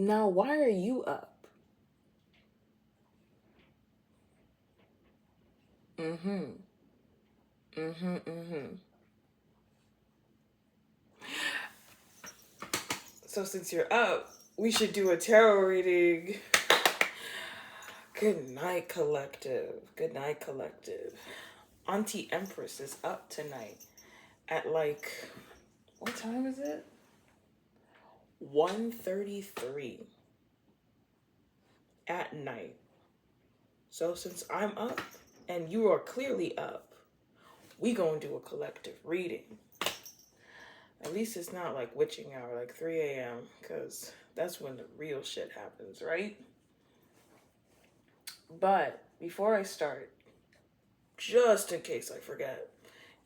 Now, why are you up? Mm-hmm. Mm-hmm. Mm-hmm. So since you're up, we should do a tarot reading. Good night, collective. Good night, collective. Auntie Empress is up tonight at like, what time is it? 1:33 at night. So since I'm up and you are clearly up, we gonna do a collective reading. At least it's not like witching hour, like 3 a.m., because that's when the real shit happens, right? But before I start, just in case I forget,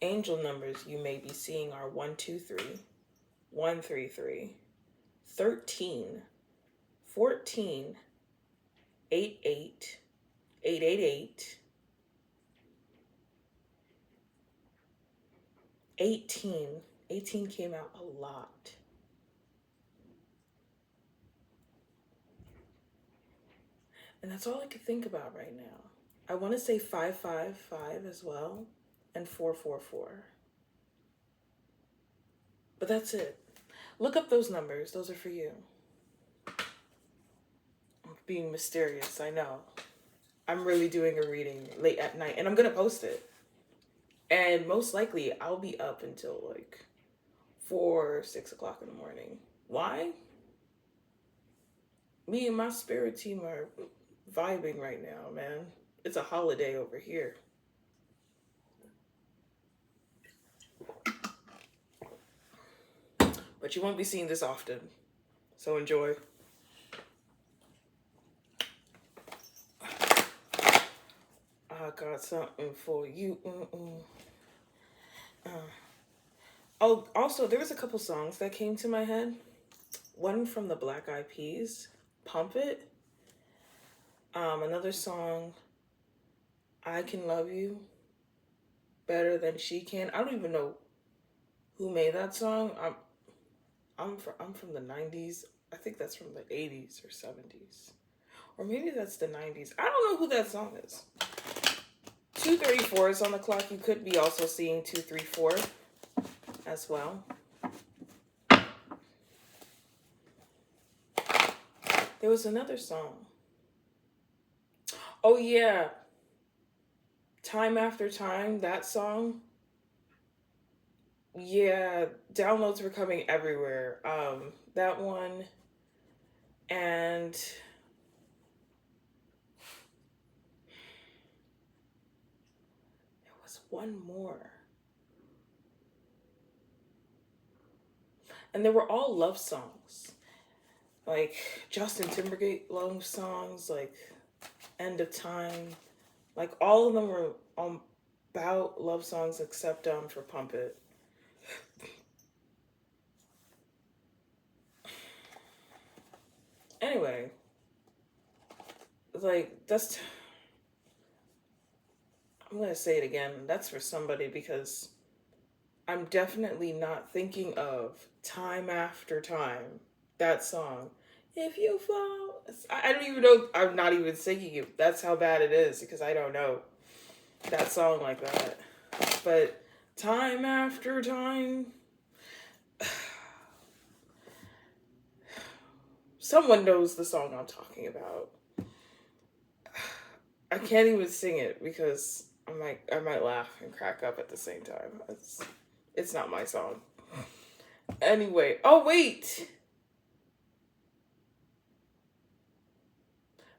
angel numbers you may be seeing are 123, 133, 13, 14, 88, 888, 18. 18 came out a lot. And that's all I could think about right now. I want to say 555 as well, and 444. But that's it. Look up those numbers. Those are for you. I'm being mysterious, I know. I'm really doing a reading late at night, and I'm going to post it. And most likely, I'll be up until like 4 or 6 o'clock in the morning. Why? Me and my spirit team are vibing right now, man. It's a holiday over here. But you won't be seeing this often. So enjoy. I got something for you. Oh, also, there was a couple songs that came to my head. One from the Black Eyed Peas, Pump It. Another song, I Can Love You Better Than She Can. I don't even know who made that song. I'm from the 90s. I think that's from the 80s or 70s. Or maybe that's the 90s. I don't know who that song is. 234 is on the clock. You could be also seeing 234 as well. There was another song. Oh yeah. Time After Time, that song. Yeah, downloads were coming everywhere. That one, and there was one more. And they were all love songs. Like Justin Timberlake love songs, like End of Time. Like all of them were about love songs except for Pump It. Anyway, like I'm gonna say it again. That's for somebody because I'm definitely not thinking of Time After Time, that song. If you fall, I don't even know. I'm not even singing it. That's how bad it is because I don't know that song like that. But Time After Time, someone knows the song I'm talking about. I can't even sing it because I might laugh and crack up at the same time. It's not my song. Anyway, oh wait.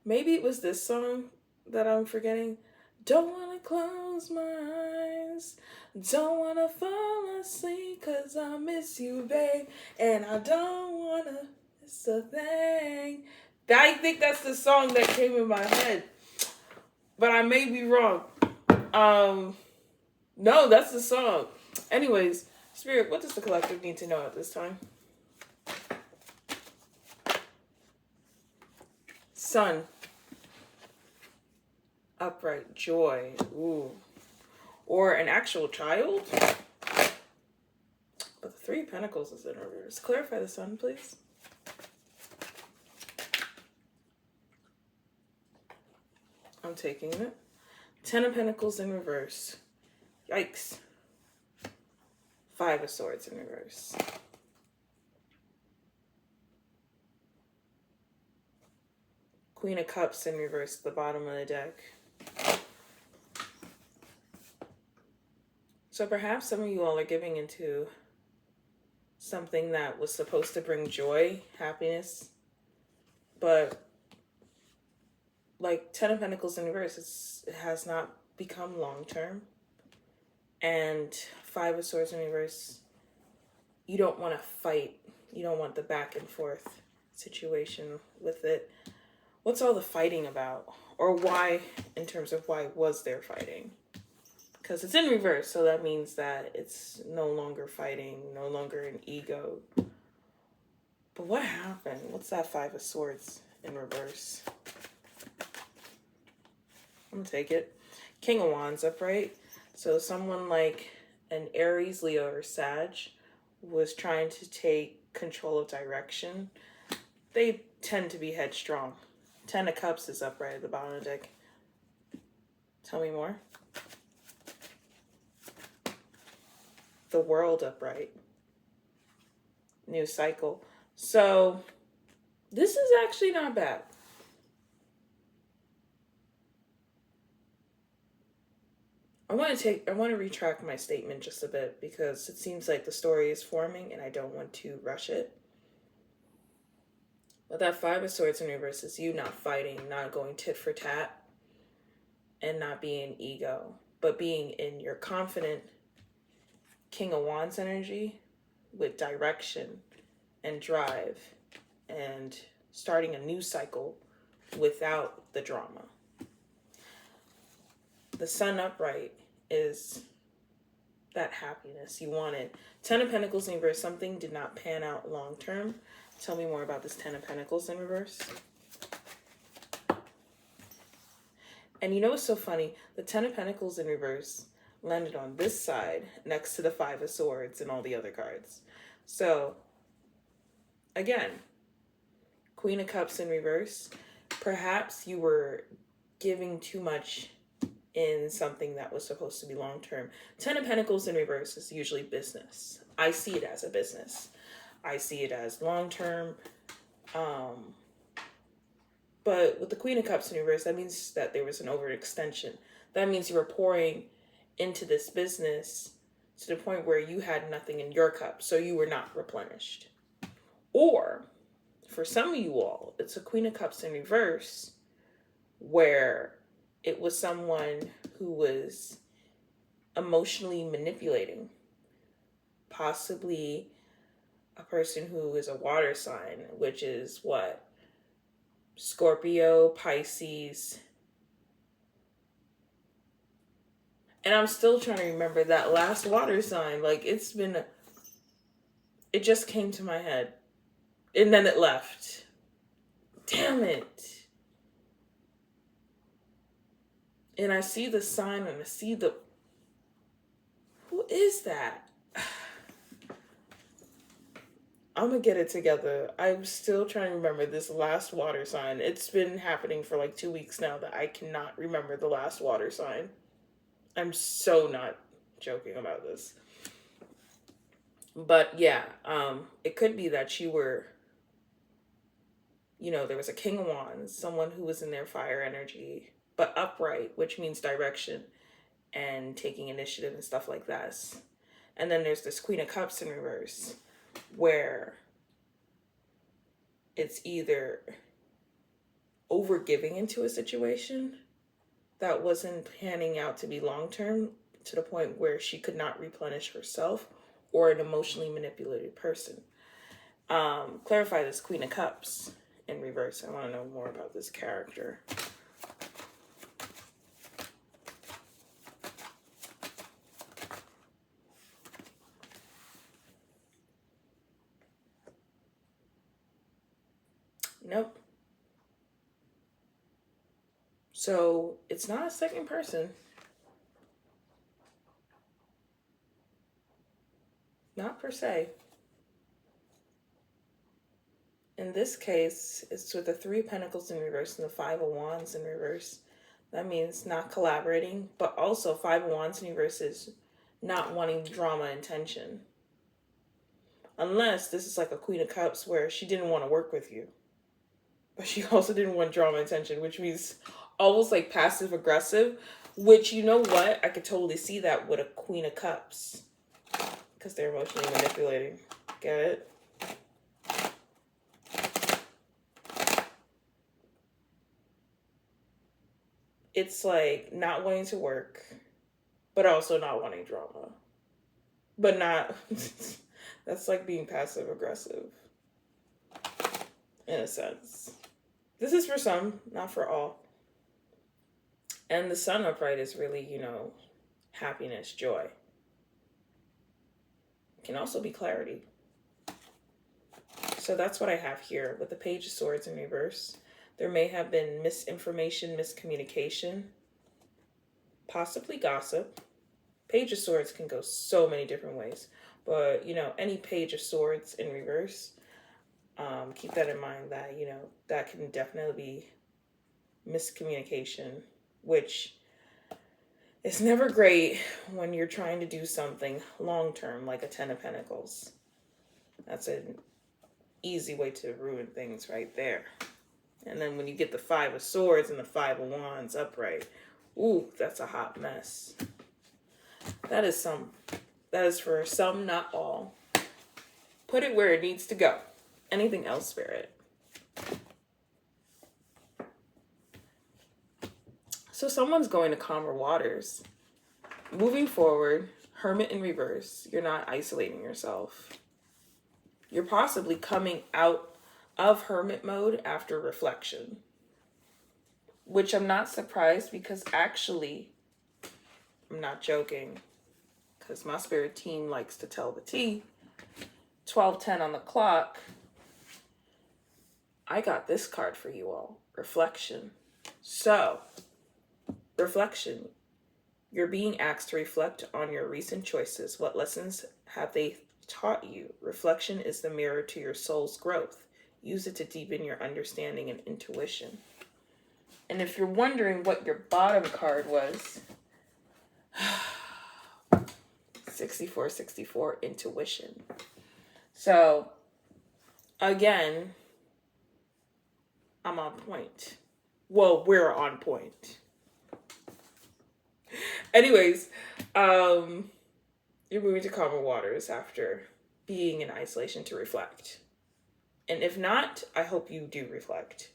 Maybe it was this song that I'm forgetting. Don't wanna close my eyes. Don't wanna fall asleep 'cause I miss you, babe. And I don't wanna miss a thing. I think that's the song that came in my head. But I may be wrong. No, that's the song. Anyways, Spirit, what does the collective need to know at this time? Sun. Upright joy. Ooh. Or an actual child. But the Three of Pentacles is in reverse. Clarify the Sun, please. I'm taking it. Ten of Pentacles in reverse. Yikes. Five of Swords in reverse. Queen of Cups in reverse at the bottom of the deck. So perhaps some of you all are giving into something that was supposed to bring joy, happiness, but like Ten of Pentacles in reverse, it has not become long-term. And Five of Swords in reverse, you don't want to fight. You don't want the back and forth situation with it. What's all the fighting about? Or why, in terms of why was there fighting? Because it's in reverse, so that means that it's no longer fighting, no longer an ego. But what happened? What's that Five of Swords in reverse? I'm gonna take it. King of Wands upright. So someone like an Aries, Leo, or Sag was trying to take control of direction. They tend to be headstrong. Ten of Cups is upright at the bottom of the deck. Tell me more. The World upright. New cycle. So this is actually not bad. I want to retract my statement just a bit because it seems like the story is forming and I don't want to rush it. But that Five of Swords in reverse is you not fighting, not going tit for tat, and not being ego, but being in your confident King of Wands energy with direction and drive and starting a new cycle without the drama. The Sun upright is that happiness you wanted. Ten of Pentacles in reverse, something did not pan out long term. Tell me more about this Ten of Pentacles in reverse. And you know what's so funny? The Ten of Pentacles in reverse landed on this side next to the Five of Swords and all the other cards. So, again, Queen of Cups in reverse. Perhaps you were giving too much in something that was supposed to be long-term. Ten of Pentacles in reverse is usually business. I see it as a business. I see it as long-term. But with the Queen of Cups in reverse, that means that there was an overextension. That means you were pouring into this business to the point where you had nothing in your cup, so you were not replenished. Or, for some of you all, it's a Queen of Cups in reverse where it was someone who was emotionally manipulating. Possibly a person who is a water sign, which is what? Scorpio, Pisces. And I'm still trying to remember that last water sign. Like, it just came to my head. And then it left. Damn it. And I see the sign and I see who is that? I'm gonna get it together. I'm still trying to remember this last water sign. It's been happening for like 2 weeks now that I cannot remember the last water sign. I'm so not joking about this. But yeah, it could be that you were, there was a King of Wands, someone who was in their fire energy, but upright, which means direction and taking initiative and stuff like that. And then there's this Queen of Cups in reverse, where it's either over giving into a situation that wasn't panning out to be long-term to the point where she could not replenish herself, or an emotionally manipulated person. Clarify this Queen of Cups in reverse. I want to know more about this character. Nope. So it's not a second person. Not per se. In this case, it's with the Three of Pentacles in reverse and the Five of Wands in reverse. That means not collaborating, but also Five of Wands in reverse is not wanting drama and tension. Unless this is like a Queen of Cups where she didn't want to work with you. But she also didn't want drama and tension, which means almost like passive aggressive, which, you know what? I could totally see that with a Queen of Cups. Because they're emotionally manipulating. Get it? It's like not wanting to work, but also not wanting drama. But not, that's like being passive aggressive. In a sense. This is for some, not for all. And the sun upright is really, happiness, joy. It can also be clarity. So that's what I have here with the Page of Swords in reverse. There may have been misinformation, miscommunication, possibly gossip. Page of Swords can go so many different ways. But, any Page of Swords in reverse, keep that in mind that, that can definitely be miscommunication, which is never great when you're trying to do something long-term, like a Ten of Pentacles. That's an easy way to ruin things right there. And then when you get the Five of Swords and the Five of Wands upright, ooh, that's a hot mess. That is for some, not all. Put it where it needs to go. Anything else, Spirit? So someone's going to calmer waters. Moving forward, Hermit in reverse. You're not isolating yourself. You're possibly coming out of hermit mode after reflection. Which I'm not surprised because actually, I'm not joking. Because my spirit team likes to tell the tea. 12:10 on the clock. I got this card for you all. Reflection. So, reflection. You're being asked to reflect on your recent choices. What lessons have they taught you? Reflection is the mirror to your soul's growth. Use it to deepen your understanding and intuition. And if you're wondering what your bottom card was, 6464, intuition. So, again, I'm on point. Well, we're on point. Anyways, you're moving to calmer waters after being in isolation to reflect. And if not, I hope you do reflect.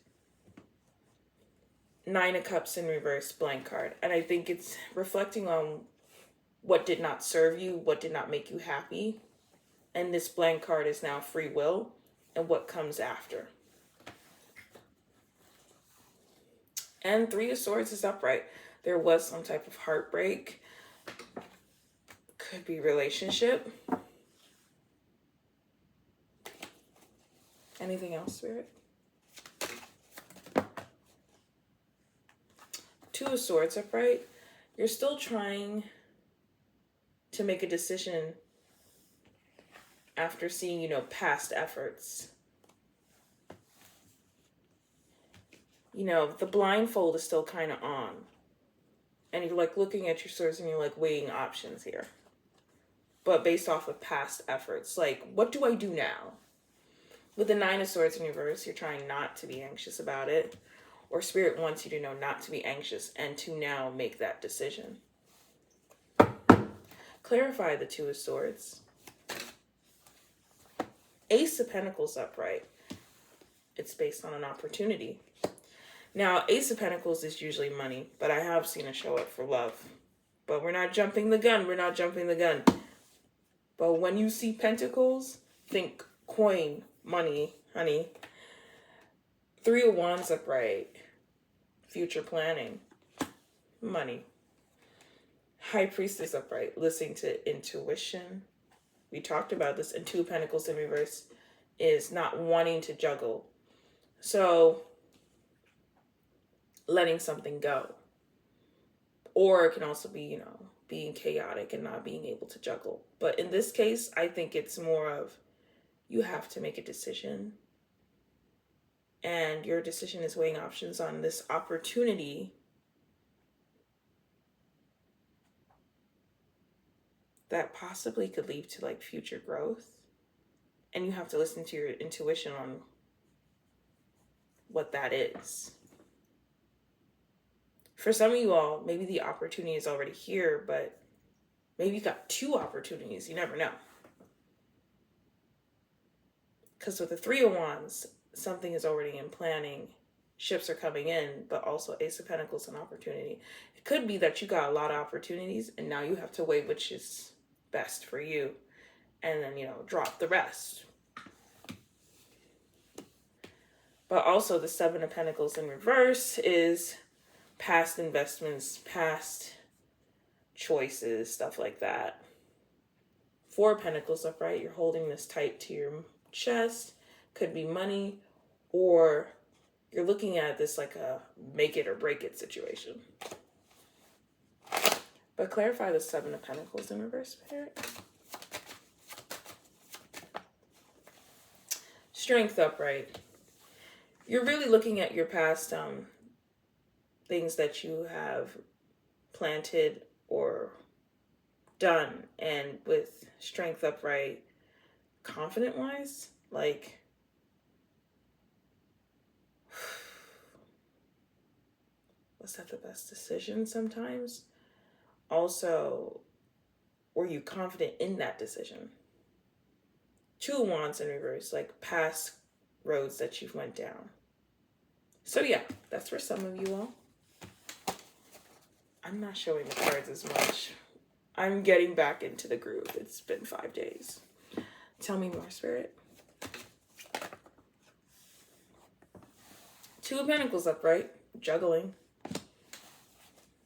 Nine of Cups in reverse, blank card. And I think it's reflecting on what did not serve you, what did not make you happy. And this blank card is now free will and what comes after. And Three of Swords is upright. There was some type of heartbreak. Could be relationship. Anything else, Spirit? Two of Swords upright. You're still trying to make a decision after seeing, past efforts. The blindfold is still kind of on. And you're like looking at your swords and you're like weighing options here. But based off of past efforts. Like, what do I do now? With the Nine of Swords in reverse, you're trying not to be anxious about it. Or Spirit wants you to know not to be anxious and to now make that decision. Clarify the Two of Swords. Ace of Pentacles upright. It's based on an opportunity. Now, Ace of Pentacles is usually money, but I have seen it show up for love. But we're not jumping the gun. We're not jumping the gun. But when you see Pentacles, think coin, money, honey. Three of Wands upright. Future planning. Money. High Priestess upright. Listening to intuition. We talked about this. And Two of Pentacles in reverse is not wanting to juggle. So, letting something go. Or it can also be, being chaotic and not being able to juggle. But in this case, I think it's more of you have to make a decision. And your decision is weighing options on this opportunity that possibly could lead to like future growth. And you have to listen to your intuition on what that is. For some of you all, maybe the opportunity is already here, but maybe you got 2 opportunities. You never know. Because with the 3 of Wands, something is already in planning. Ships are coming in, but also Ace of Pentacles, an opportunity. It could be that you got a lot of opportunities and now you have to weigh which is best for you. And then, drop the rest. But also the 7 of Pentacles in reverse is past investments, past choices, stuff like that. 4 of Pentacles upright, you're holding this tight to your chest. Could be money, or you're looking at this like a make it or break it situation. But clarify the 7 of Pentacles in reverse, Spirit. Strength upright. You're really looking at your past things that you have planted or done. And with strength upright, confident wise, like, was that the best decision sometimes? Also, were you confident in that decision? 2 of Wands in reverse, like past roads that you've went down. So yeah, that's for some of you all. I'm not showing the cards as much. I'm getting back into the groove. It's been 5 days. Tell me more, Spirit. 2 of Pentacles upright, juggling.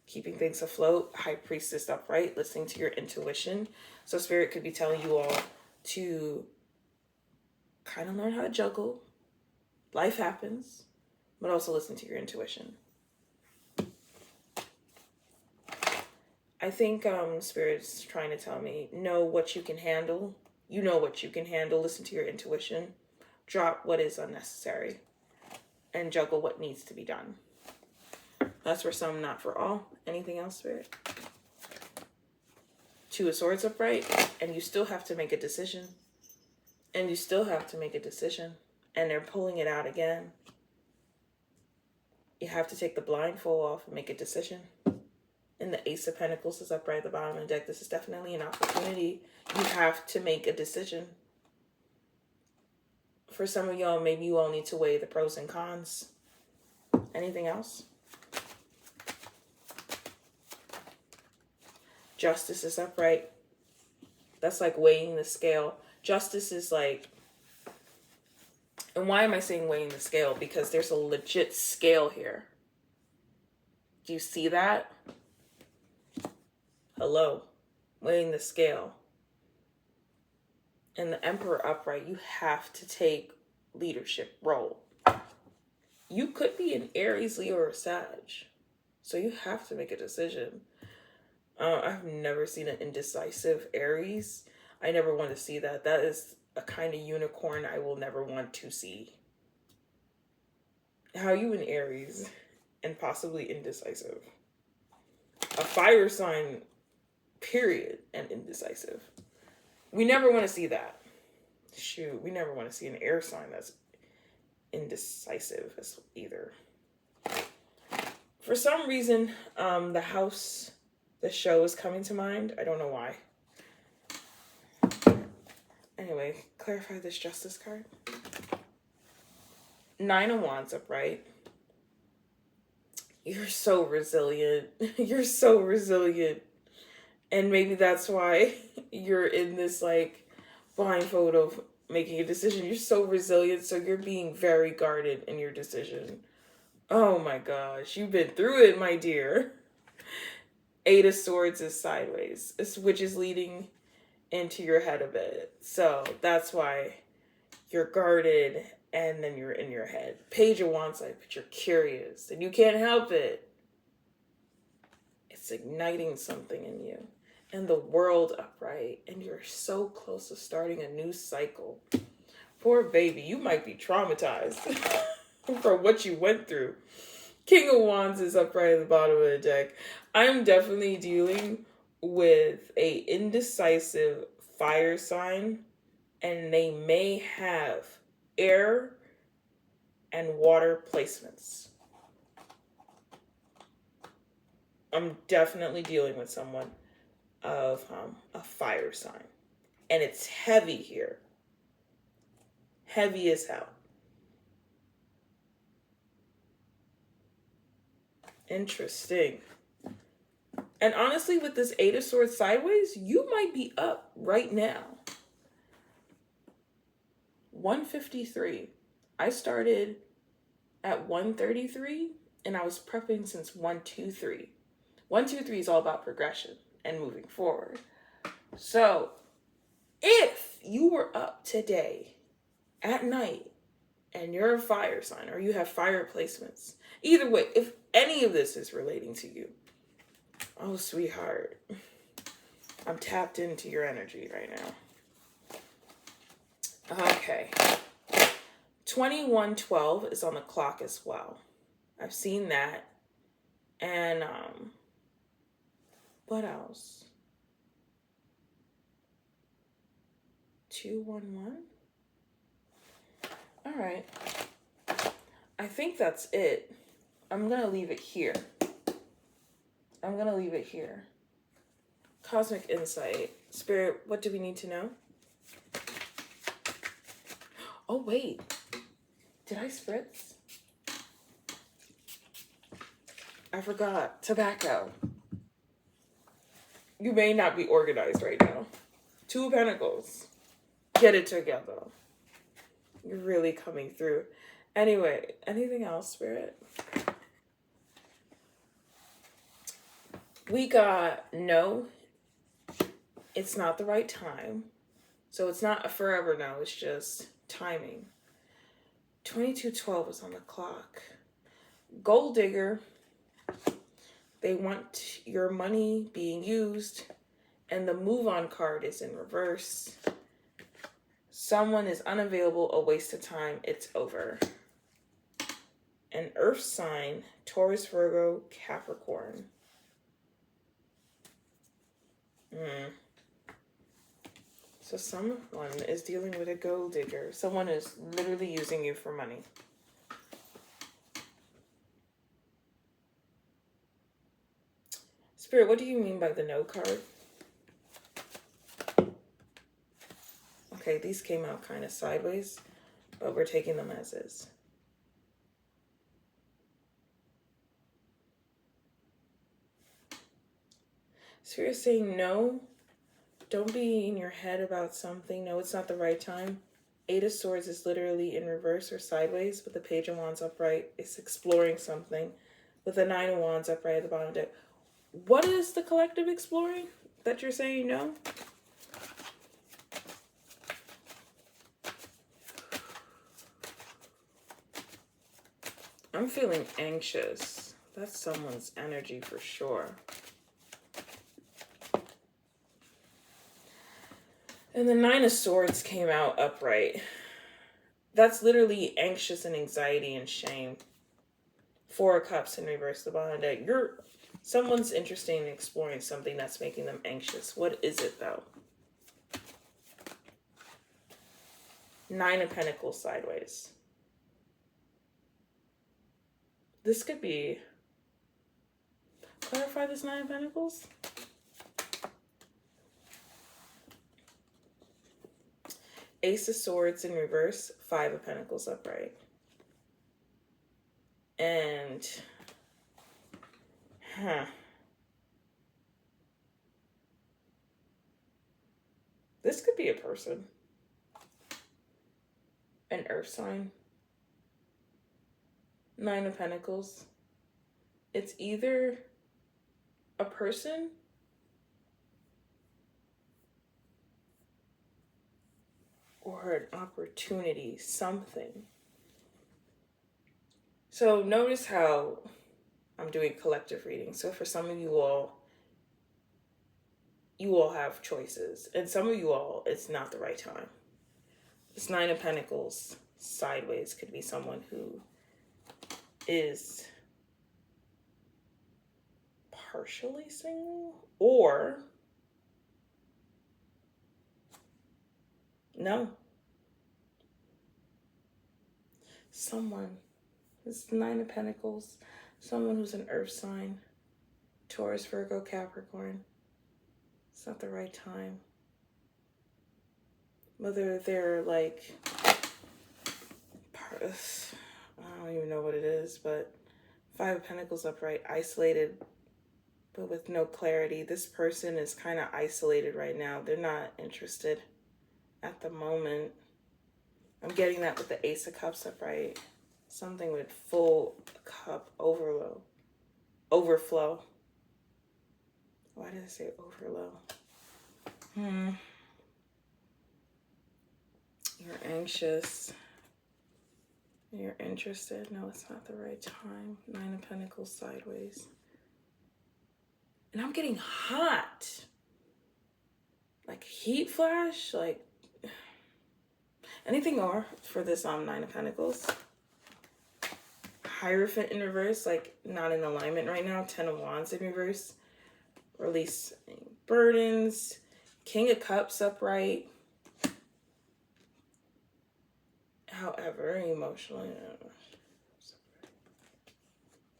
Keeping things afloat. High Priestess upright, listening to your intuition. So Spirit could be telling you all to kind of learn how to juggle. Life happens, but also listen to your intuition. I think Spirit's trying to tell me, know what you can handle. You know what you can handle. Listen to your intuition. Drop what is unnecessary. And juggle what needs to be done. That's for some, not for all. Anything else, Spirit? 2 of Swords upright. And you still have to make a decision. And you still have to make a decision. And they're pulling it out again. You have to take the blindfold off and make a decision. And the Ace of Pentacles is upright at the bottom of the deck. This is definitely an opportunity. You have to make a decision. For some of y'all, maybe you all need to weigh the pros and cons. Anything else? Justice is upright. That's like weighing the scale. Justice is like, and why am I saying weighing the scale? Because there's a legit scale here. Do you see that? Hello, weighing the scale. And the Emperor upright, you have to take leadership role. You could be an Aries, Leo, or Sag. So you have to make a decision. I've never seen an indecisive Aries. I never want to see that. That is a kind of unicorn I will never want to see. How are you an Aries and possibly indecisive? A fire sign, period, and indecisive. We never want to see that. Shoot, we never want to see an air sign that's indecisive as either. For some reason, the house, the show is coming to mind. I don't know why. Anyway, clarify this Justice card. 9 of Wands upright. You're so resilient. You're so resilient. And maybe that's why you're in this like blindfold of making a decision. You're so resilient, so you're being very guarded in your decision. Oh my gosh, you've been through it, my dear. 8 of Swords is sideways, which is leading into your head a bit. So that's why you're guarded and then you're in your head. Page of Wands, but you're curious and you can't help it. It's igniting something in you. And the World upright, and you're so close to starting a new cycle. Poor baby, you might be traumatized for what you went through. King of Wands is upright at the bottom of the deck. I'm definitely dealing with a indecisive fire sign, and they may have air and water placements. I'm definitely dealing with someone of a fire sign. And it's heavy here. Heavy as hell. Interesting. And honestly, with this Eight of Swords sideways, you might be up right now. 153. I started at 133 and I was prepping since 123. 123 is all about progression and moving forward. So if you were up today at night and you're a fire sign or you have fire placements, either way, if any of this is relating to you, oh, sweetheart, I'm tapped into your energy right now. Okay. 2112 is on the clock as well. I've seen that. And what else? 211? All right. I think that's it. I'm going to leave it here. Cosmic insight. Spirit, what do we need to know? Oh, wait. Did I spritz? I forgot. Tobacco. You may not be organized right now. 2 of Pentacles. Get it together. You're really coming through. Anyway, anything else, Spirit? We got no. It's not the right time. So it's not a forever no. It's just timing. 2212 is on the clock. Gold digger. They want your money being used. And the move on card is in reverse. Someone is unavailable, a waste of time, it's over. An earth sign, Taurus, Virgo, Capricorn. So someone is dealing with a gold digger. Someone is literally using you for money. Spirit, what do you mean by the no card? Okay, these came out kind of sideways, but we're taking them as is. Spirit is saying no. Don't be in your head about something. No, it's not the right time. 8 of Swords is literally in reverse or sideways, with the Page of Wands upright. It's exploring something. With the 9 of Wands upright at the bottom of the deck. What is the collective exploring that you're saying no? I'm feeling anxious. That's someone's energy for sure. And the 9 of Swords came out upright. That's literally anxious and anxiety and shame. 4 of Cups in reverse, the bottom deck. Someone's interested in exploring something that's making them anxious. What is it, though? 9 of Pentacles sideways. This could be... Clarify this 9 of Pentacles? Ace of Swords in reverse, 5 of Pentacles upright. And... This could be a person. An earth sign. 9 of Pentacles. It's either a person or an opportunity, something. So notice how I'm doing collective reading. So for some of you all have choices. And some of you all, it's not the right time. This 9 of Pentacles sideways could be someone who is partially single, or No. Someone. It's the Nine of Pentacles. Someone who's an earth sign. Taurus, Virgo, Capricorn. It's not the right time. Whether they're like, I don't even know what it is, but Five of Pentacles upright, isolated, but with no clarity. This person is kind of isolated right now. They're not interested at the moment. I'm getting that with the Ace of Cups upright. Something with full cup overflow. Why did I say overflow? You're anxious. You're interested. No, it's not the right time. Nine of Pentacles sideways. And I'm getting hot. Like heat flash. Like anything more for this Nine of Pentacles. Hierophant in reverse. Like not in alignment right now. Ten of Wands in reverse. Release burdens. King of Cups upright. However, emotionally,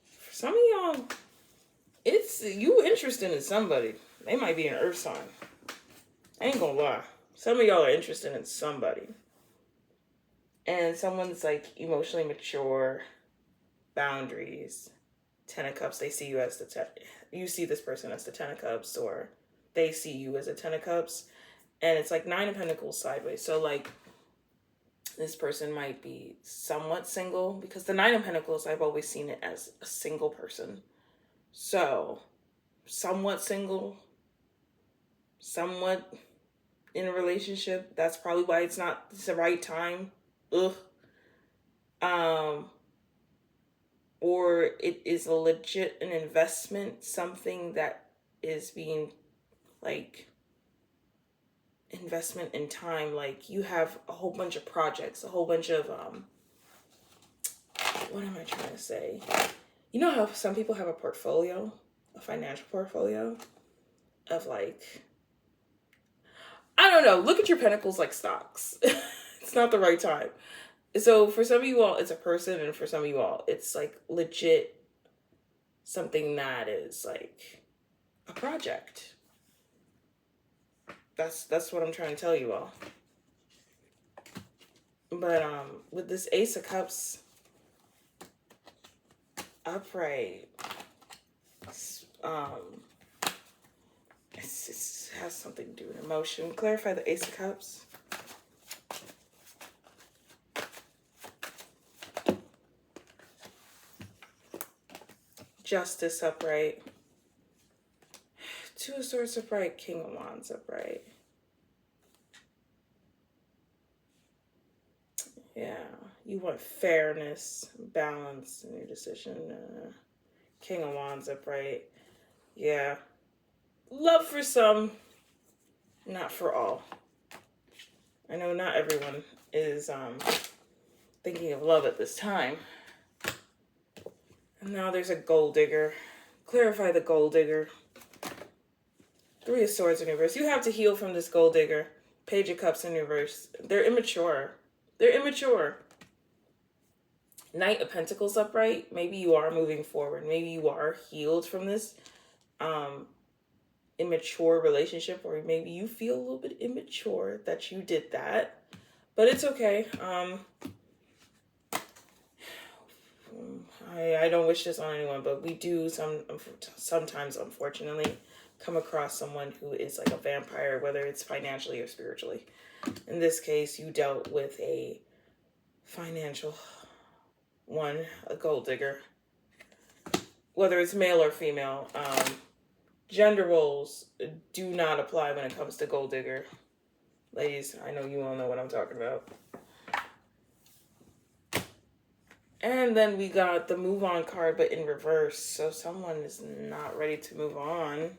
for some of y'all, it's you interested in somebody. They might be an earth sign. I ain't gonna lie. Some of y'all are interested in somebody. And someone's like emotionally mature, boundaries. Ten of Cups, they see you as you see this person as the Ten of Cups, or they see you as a Ten of Cups. And it's like Nine of Pentacles sideways. So like, this person might be somewhat single, because the Nine of Pentacles, I've always seen it as a single person. So, somewhat single, somewhat in a relationship. That's probably why it's not the right time. Ugh. Or it is a legit an investment, something that is being like investment in time. Like you have a whole bunch of projects, a whole bunch of what am I trying to say? You know how some people have a portfolio, a financial portfolio of like, I don't know, look at your pentacles like stocks. It's not the right time. So for some of you all, it's a person, and for some of you all, it's like legit something that is like a project. That's what I'm trying to tell you all. But with this Ace of Cups upright, it has something to do with emotion. Clarify the Ace of Cups. Justice upright. Two of Swords upright. King of Wands upright. Yeah, you want fairness, balance in your decision. King of Wands upright. Yeah. Love for some, not for all. I know not everyone is thinking of love at this time. And now there's a gold digger. Clarify the gold digger. Three of Swords in reverse. You have to heal from this gold digger. Page of Cups in reverse. They're immature. They're immature. Knight of Pentacles upright. Maybe you are moving forward. Maybe you are healed from this immature relationship, or maybe you feel a little bit immature that you did that. But it's okay. I don't wish this on anyone, but we do sometimes, unfortunately, come across someone who is like a vampire, whether it's financially or spiritually. In this case, you dealt with a financial one, a gold digger. Whether it's male or female, gender roles do not apply when it comes to gold digger. Ladies, I know you all know what I'm talking about. And then we got the move on card, but in reverse. So someone is not ready to move on.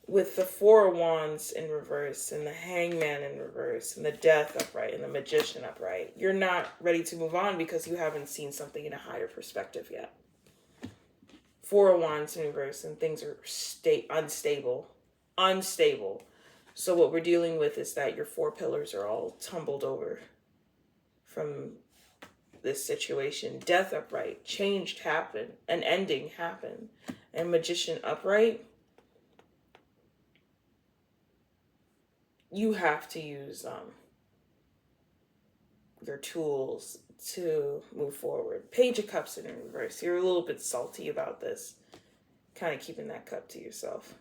With the Four of Wands in reverse, and the Hangman in reverse, and the Death upright, and the Magician upright. You're not ready to move on because you haven't seen something in a higher perspective yet. Four of Wands in reverse, and things are unstable. Unstable. So what we're dealing with is that your 4 pillars are all tumbled over from this situation. Death upright, changed happened, an ending happened, and Magician upright. You have to use your tools to move forward. Page of Cups in reverse. You're a little bit salty about this. Kind of keeping that cup to yourself.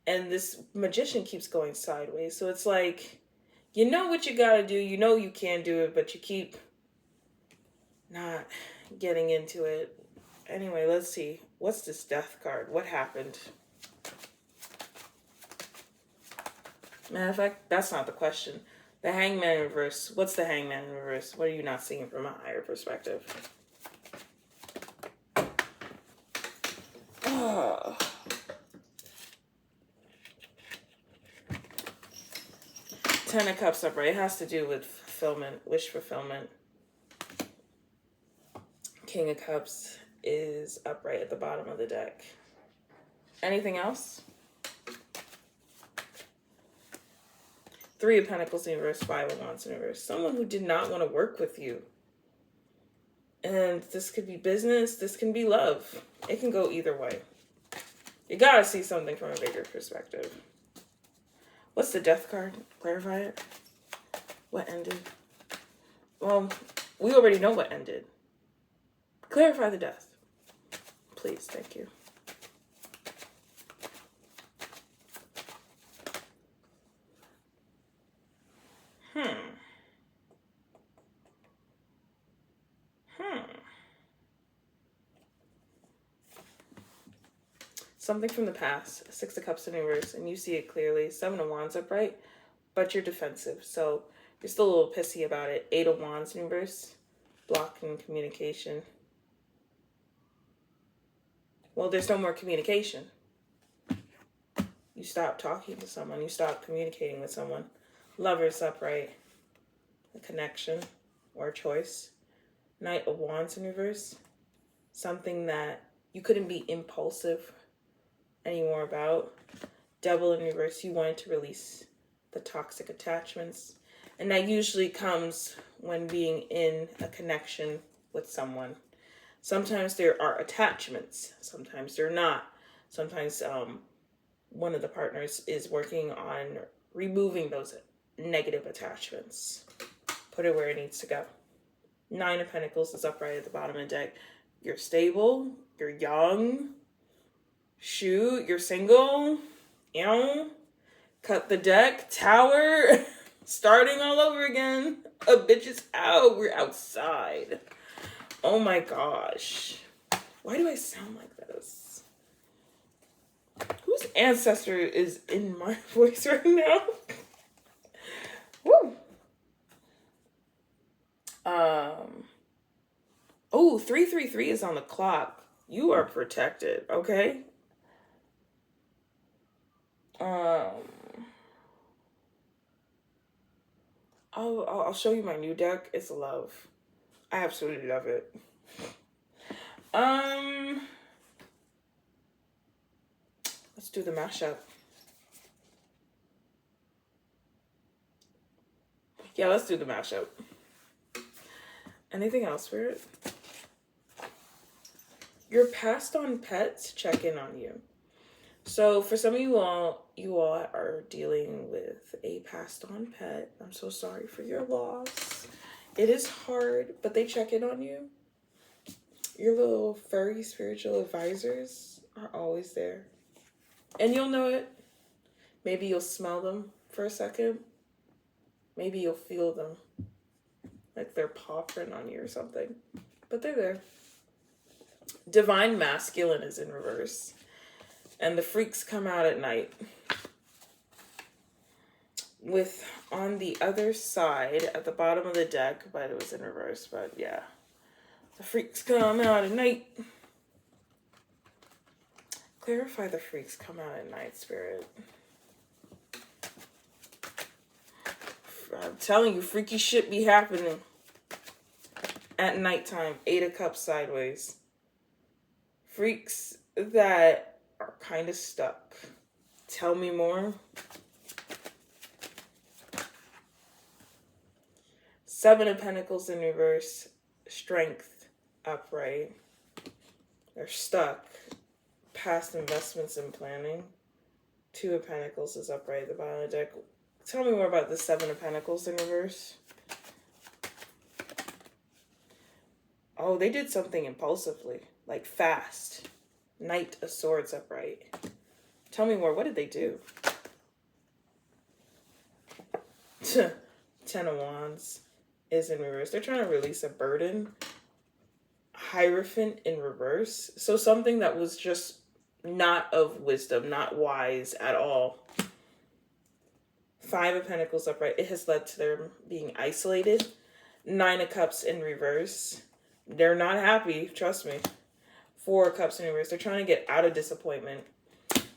And this Magician keeps going sideways. So it's like, you know what you gotta do. You know you can do it, but you keep not getting into it. Anyway, let's see. What's this Death card? What happened? Matter of fact, that's not the question. The Hangman in reverse. What's the Hangman in reverse? What are you not seeing from a higher perspective? Oh. Ten of Cups upright. It has to do with fulfillment, wish fulfillment. King of Cups is upright at the bottom of the deck. Anything else? 3 of Pentacles in reverse, 5 of Wands in reverse. Someone who did not want to work with you. And this could be business. This can be love. It can go either way. You gotta see something from a bigger perspective. What's the Death card? Clarify it. What ended? Well, we already know what ended. Clarify the Death. Please, thank you. Something from the past. 6 of Cups in reverse, and you see it clearly. 7 of Wands upright, but you're defensive, so you're still a little pissy about it. 8 of Wands in reverse, blocking communication. Well, there's no more communication. You stop talking to someone. You stop communicating with someone. Lovers upright, a connection or a choice. Knight of Wands in reverse, something that you couldn't be impulsive anymore about. Devil in reverse, you wanted to release the toxic attachments. And that usually comes when being in a connection with someone. Sometimes there are attachments, sometimes they're not. Sometimes one of the partners is working on removing those negative attachments. Put it where it needs to go. 9 of Pentacles is upright at the bottom of the deck. You're stable, you're young, shoot, you're single, you know, cut the deck, tower, starting all over again. A bitch is out, we're outside. Oh my gosh. Why do I sound like this? Whose ancestor is in my voice right now? Woo. Oh, 333 is on the clock. You are protected, okay? I'll show you my new deck. It's love. I absolutely love it. Let's do the mashup. Yeah, let's do the mashup. Anything else for it? Your passed on pets check in on you. So for some of you all are dealing with a passed on pet. I'm so sorry for your loss. It is hard, but they check in on you. Your little furry spiritual advisors are always there. And you'll know it. Maybe you'll smell them for a second. Maybe you'll feel them. Like they're paw print on you or something. But they're there. Divine Masculine is in reverse. And the freaks come out at night. With on the other side, at the bottom of the deck, but it was in reverse, but yeah. The freaks come out at night. Clarify the freaks come out at night, Spirit. I'm telling you, freaky shit be happening at nighttime. 8 of Cups sideways. Freaks that are kind of stuck. Tell me more. Seven of Pentacles in reverse, Strength upright. They're stuck. Past investments and planning. Two of Pentacles is upright at the bottom of the deck. Tell me more about the Seven of Pentacles in reverse. Oh, they did something impulsively, like fast. Knight of Swords upright. Tell me more. What did they do? Ten of Wands is in reverse. They're trying to release a burden. Hierophant in reverse. So something that was just not of wisdom, not wise at all. Five of Pentacles upright. It has led to them being isolated. Nine of Cups in reverse. They're not happy, trust me. Four of Cups in reverse. They're trying to get out of disappointment.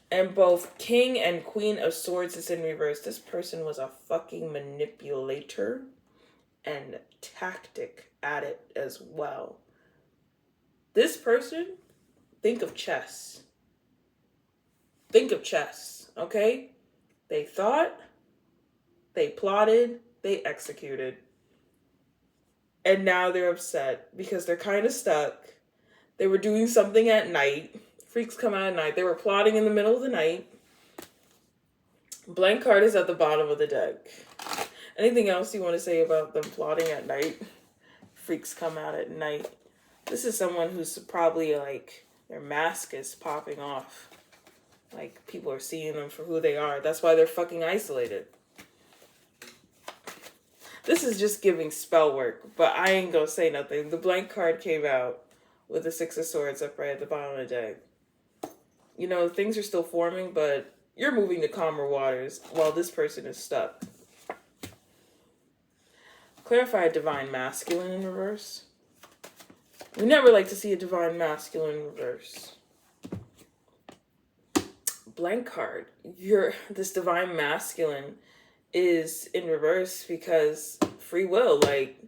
And both King and Queen of Swords is in reverse. This person was a fucking manipulator and tactic at it as well. This person, think of chess. Think of chess, okay? They thought, they plotted, they executed. And now they're upset because they're kind of stuck. They were doing something at night. Freaks come out at night. They were plotting in the middle of the night. Blank card is at the bottom of the deck. Anything else you want to say about them plotting at night? Freaks come out at night. This is someone who's probably like, their mask is popping off. Like, people are seeing them for who they are. That's why they're fucking isolated. This is just giving spell work, but I ain't gonna say nothing. The blank card came out with the Six of Swords upright at the bottom of the deck. You know, things are still forming, but you're moving to calmer waters while this person is stuck. Clarify Divine Masculine in reverse. We never like to see a Divine Masculine in reverse. Blank card. This Divine Masculine is in reverse because free will, like,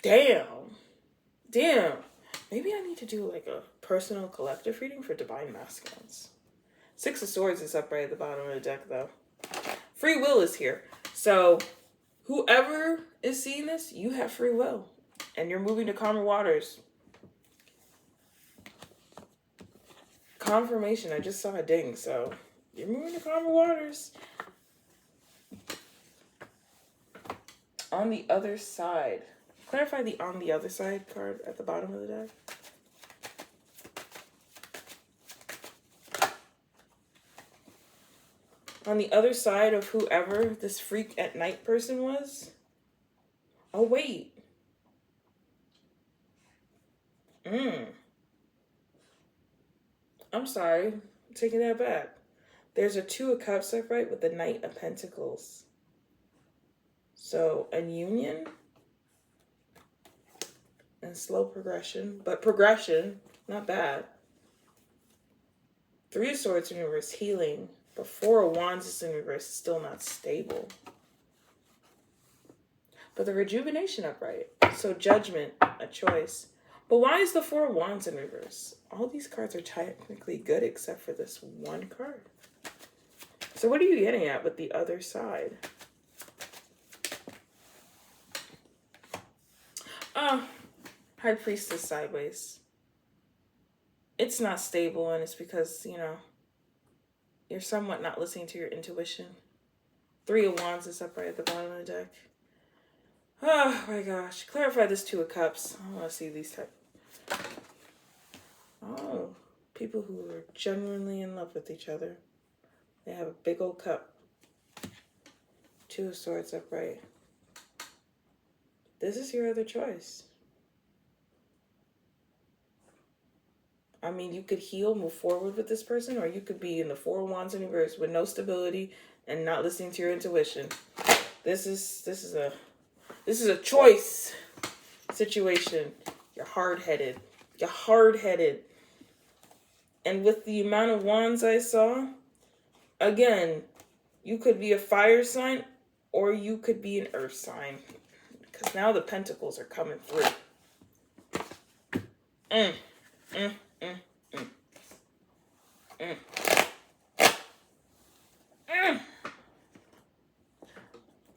damn. Maybe I need to do like a personal collective reading for Divine Masculines. Six of Swords is upright at the bottom of the deck though. Free will is here. So whoever is seeing this, you have free will and you're moving to calmer waters. Confirmation, I just saw a ding, so you're moving to calmer waters. On the other side. Clarify the on the other side card at the bottom of the deck. On the other side of whoever this freak at night person was. Oh, wait. I'm sorry. I'm taking that back. There's a Two of Cups upright with the Knight of Pentacles. So, a union and slow progression, but progression, not bad. Three of Swords in reverse, healing, but Four of Wands is in reverse, still not stable. But the rejuvenation upright, so judgment, a choice. But why is the Four of Wands in reverse? All these cards are technically good except for this one card. So what are you getting at with the other side? Oh, High Priestess sideways. It's not stable, and it's because, you know, you're somewhat not listening to your intuition. Three of Wands is upright at the bottom of the deck. Oh my gosh. Clarify this Two of Cups. I want to see these type. Oh, people who are genuinely in love with each other. They have a big old cup. Two of Swords upright. This is your other choice. I mean, you could heal, move forward with this person, or you could be in the Four of Wands in reverse with no stability and not listening to your intuition. This is a choice situation. You're hard-headed. You're hard-headed. And with the amount of wands I saw, again, you could be a fire sign or you could be an earth sign. Because now the pentacles are coming through.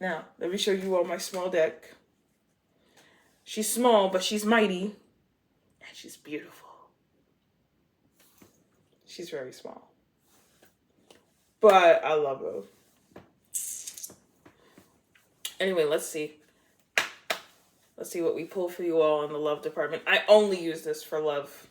Now, let me show you all my small deck. She's small, but she's mighty. And she's beautiful. She's very small. But I love her. Anyway, let's see. Let's see what we pull for you all in the love department. I only use this for love.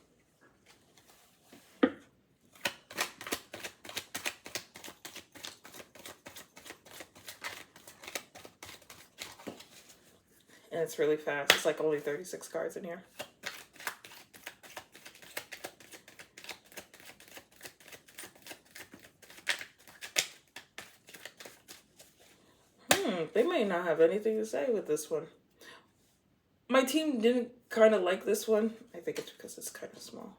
And it's really fast. It's like only 36 cards in here. They may not have anything to say with this one. My team didn't kind of like this one. I think it's because it's kind of small.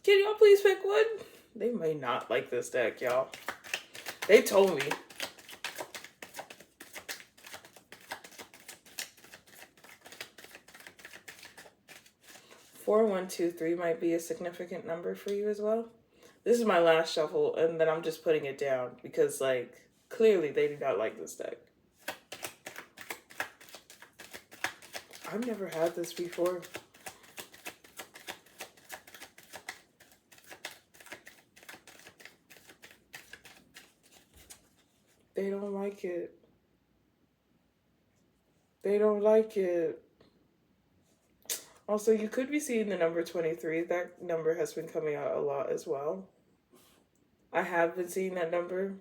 Can y'all please pick one? They may not like this deck, y'all. They told me. Four, 1, 2, 3 might be a significant number for you as well. This is my last shuffle, and then I'm just putting it down because, like, clearly they do not like this deck. I've never had this before. They don't like it. They don't like it. Also, you could be seeing the number 23. That number has been coming out a lot as well. I have been seeing that number.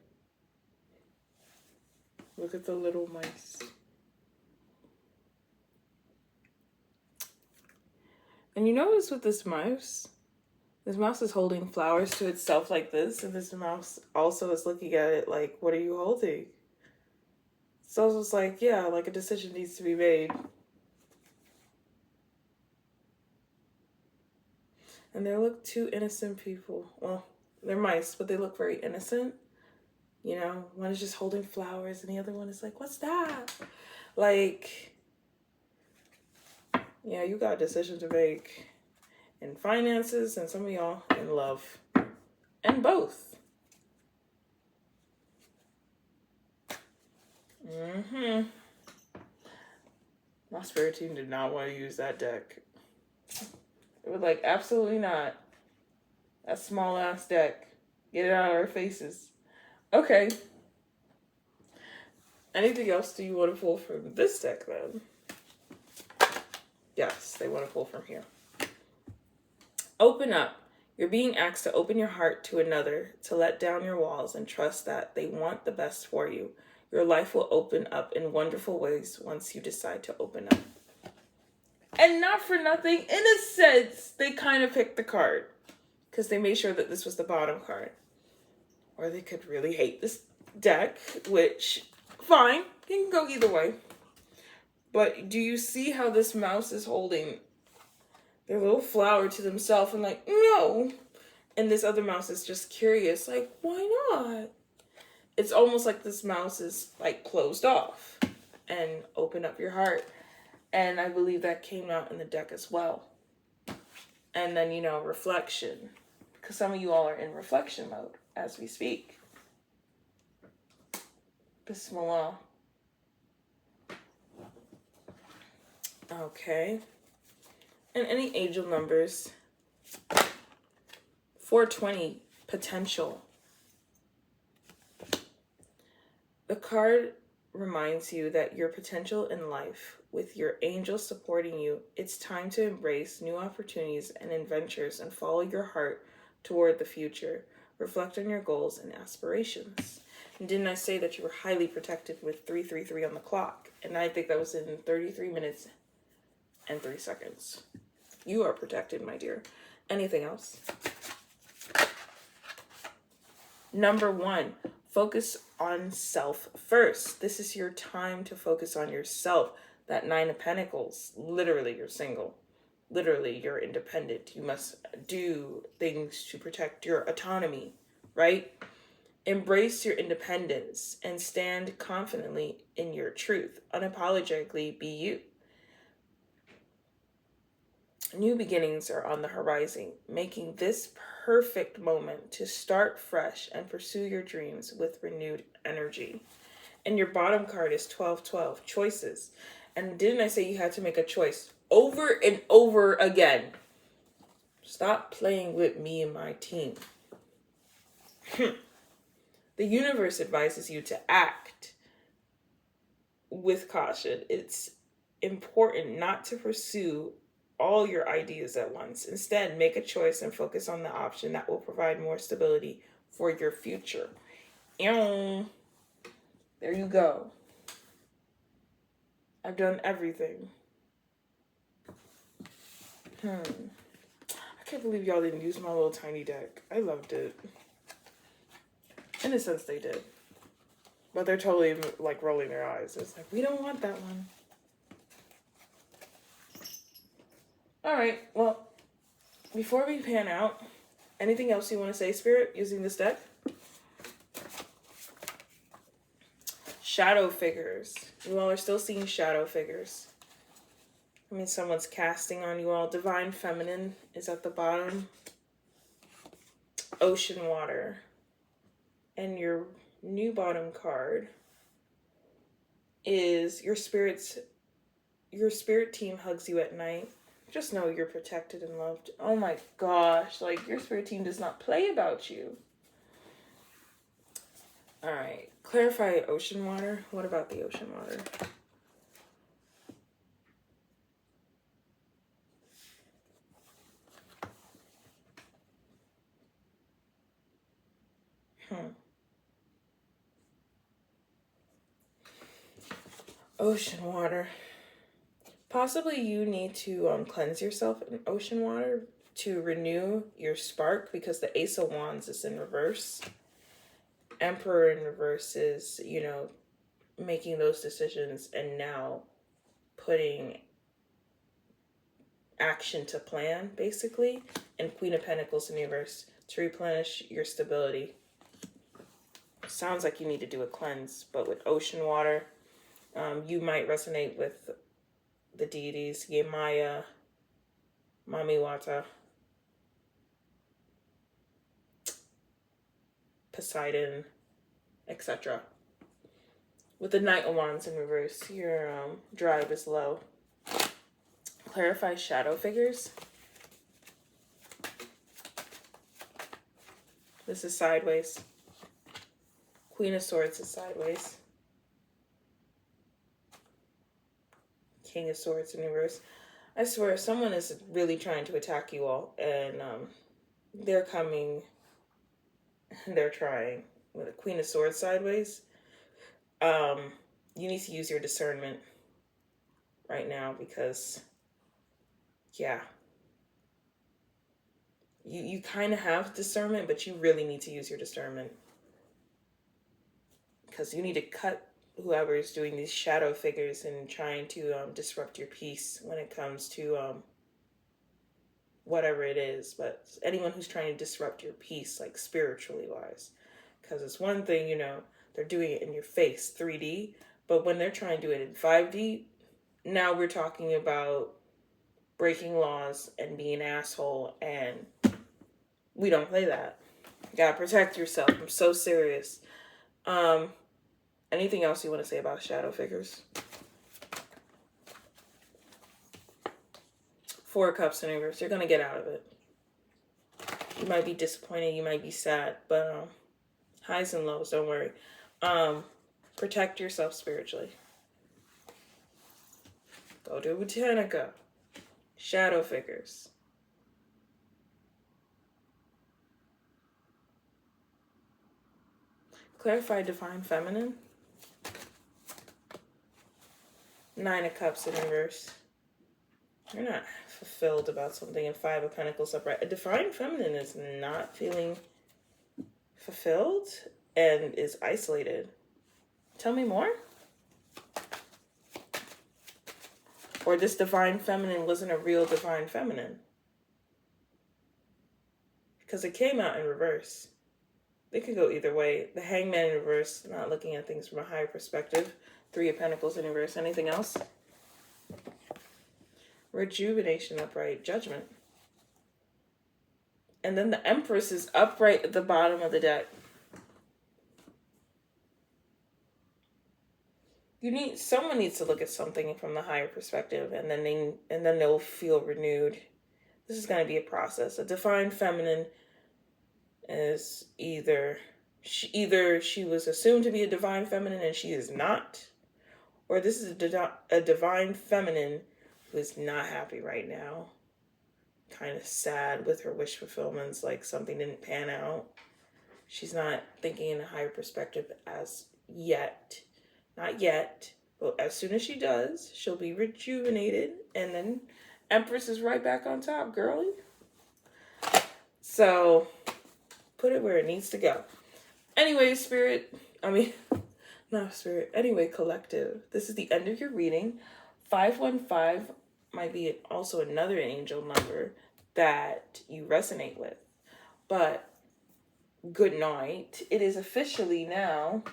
Look at the little mice. And you notice with this mouse is holding flowers to itself like this, and this mouse also is looking at it like, what are you holding? So it's like, yeah, like a decision needs to be made. And they look two innocent people. Well, they're mice, but they look very innocent. You know, one is just holding flowers and the other one is like, what's that? Like, yeah, you got a decision to make in finances, and some of y'all in love. And both. My spirit team did not want to use that deck. It was like, absolutely not. That small ass deck. Get it out of our faces. Okay. Anything else do you want to pull from this deck then? Yes, they want to pull from here. Open up. You're being asked to open your heart to another, to let down your walls and trust that they want the best for you. Your life will open up in wonderful ways once you decide to open up. And not for nothing, in a sense, they kind of picked the card because they made sure that this was the bottom card. Or they could really hate this deck, which, fine, it can go either way. But do you see how this mouse is holding their little flower to themselves and like, no. And this other mouse is just curious, like, why not? It's almost like this mouse is like closed off and open up your heart. And I believe that came out in the deck as well. And then, you know, reflection. Because some of you all are in reflection mode as we speak. Bismillah. Okay. And any angel numbers. 420, potential. The card reminds you that your potential in life, with your angels supporting you, it's time to embrace new opportunities and adventures and follow your heart toward the future. Reflect on your goals and aspirations. And didn't I say that you were highly protected with 333 on the clock? And I think that was in 33 minutes and 3 seconds. You are protected, my dear. Anything else? Number 1, focus on self first. This is your time to focus on yourself. That 9 of Pentacles, literally you're single. Literally you're independent. You must do things to protect your autonomy, right? Embrace your independence and stand confidently in your truth. Unapologetically be you. New beginnings are on the horizon, making this perfect moment to start fresh and pursue your dreams with renewed energy. And your bottom card is 1212, choices. And didn't I say you had to make a choice over and over again? Stop playing with me and my team. The universe advises you to act with caution. It's important not to pursue all your ideas at once. Instead, make a choice and focus on the option that will provide more stability for your future. There you go. I've done everything. I can't believe y'all didn't use my little tiny deck. I loved it. In a sense, they did. But they're totally like rolling their eyes. It's like, we don't want that one. Alright, well, before we pan out, anything else you want to say, Spirit, using this deck? Shadow figures. You all are still seeing shadow figures. I mean, someone's casting on you all. Divine Feminine is at the bottom. Ocean Water. And your new bottom card is your spirit team hugs you at night. Just know you're protected and loved. Oh my gosh, like your spirit team does not play about you. All right, clarify ocean water. What about the ocean water? Ocean water. Possibly you need to cleanse yourself in ocean water to renew your spark, because the Ace of Wands is in reverse. Emperor in reverse is, making those decisions and now putting action to plan, basically. And Queen of Pentacles in reverse to replenish your stability. Sounds like you need to do a cleanse, but with ocean water, you might resonate with the deities, Yemaya, Mami Wata, Poseidon, etc. With the Knight of Wands in reverse, your drive is low. Clarify shadow figures. This is sideways. Queen of Swords is sideways. King of Swords in reverse. I swear, someone is really trying to attack you all, and they're coming. They're trying. With a Queen of Swords sideways, you need to use your discernment right now, because, yeah, you kind of have discernment, but you really need to use your discernment, because you need to cut whoever is doing these shadow figures and trying to disrupt your peace when it comes to whatever it is. But anyone who's trying to disrupt your peace, like spiritually wise, because it's one thing, they're doing it in your face, 3D, but when they're trying to do it in 5D, now we're talking about breaking laws and being an asshole, and we don't play that. You gotta protect yourself. I'm so serious. Anything else you want to say about shadow figures? Four of Cups in reverse. You're going to get out of it. You might be disappointed. You might be sad. But highs and lows, don't worry. Protect yourself spiritually. Go to Botanica. Shadow figures. Clarify Divine Feminine. Nine of Cups in reverse. You're not fulfilled about something. And Five of Pentacles upright. A Divine Feminine is not feeling fulfilled and is isolated. Tell me more. Or this Divine Feminine wasn't a real Divine Feminine. Because it came out in reverse. It could go either way. The Hangman in reverse, not looking at things from a higher perspective. Three of Pentacles in reverse. Anything else? rejuvenation, upright, judgment. And then the Empress is upright at the bottom of the deck. Someone needs to look at something from the higher perspective, and then they'll feel renewed. This is going to be a process. A divine feminine is either she was assumed to be a divine feminine and she is not, or this is a divine feminine who is not happy right now, kind of sad with her wish fulfillments, like something didn't pan out. She's not thinking in a higher perspective as yet. Not yet, but as soon as she does, she'll be rejuvenated, and then Empress is right back on top, girly. So, put it where it needs to go. Anyway, anyway, collective. This is the end of your reading. 515 might be also another angel number that you resonate with. But, good night. It is officially now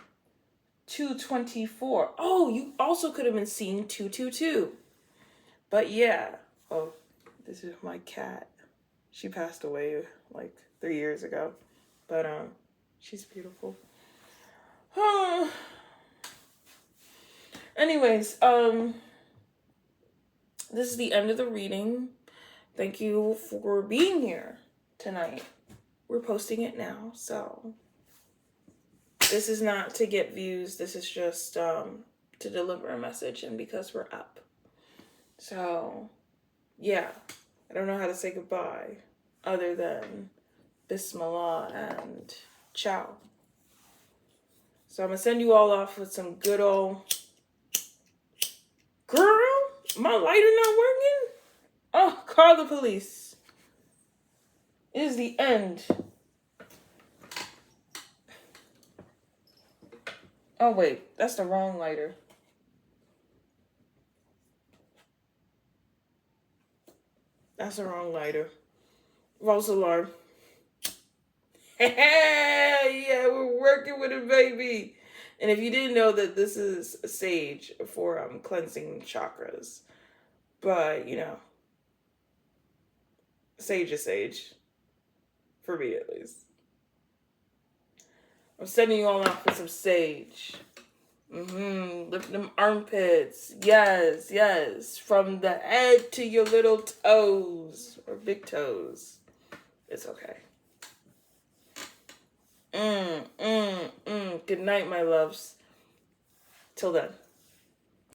2:24. Oh, you also could have been seeing 222. But yeah. Oh, this is my cat. She passed away like 3 years ago. But she's beautiful. Anyways, this is the end of the reading. Thank you for being here tonight. We're posting it now, so this is not to get views. This is just to deliver a message, and because we're up. So, yeah. I don't know how to say goodbye other than Bismillah and ciao. So I'm going to send you all off with some good old... Girl, my lighter not working? Oh, call the police. It is the end. Oh, wait. That's the wrong lighter. That's the wrong lighter. False alarm. Yeah, we're working with a baby. And if you didn't know that this is sage for cleansing chakras. But, sage is sage. For me, at least. I'm sending you all off with some sage. Lift them armpits. Yes, yes. From the head to your little toes. Or big toes. It's okay. Good night, my loves. Till then.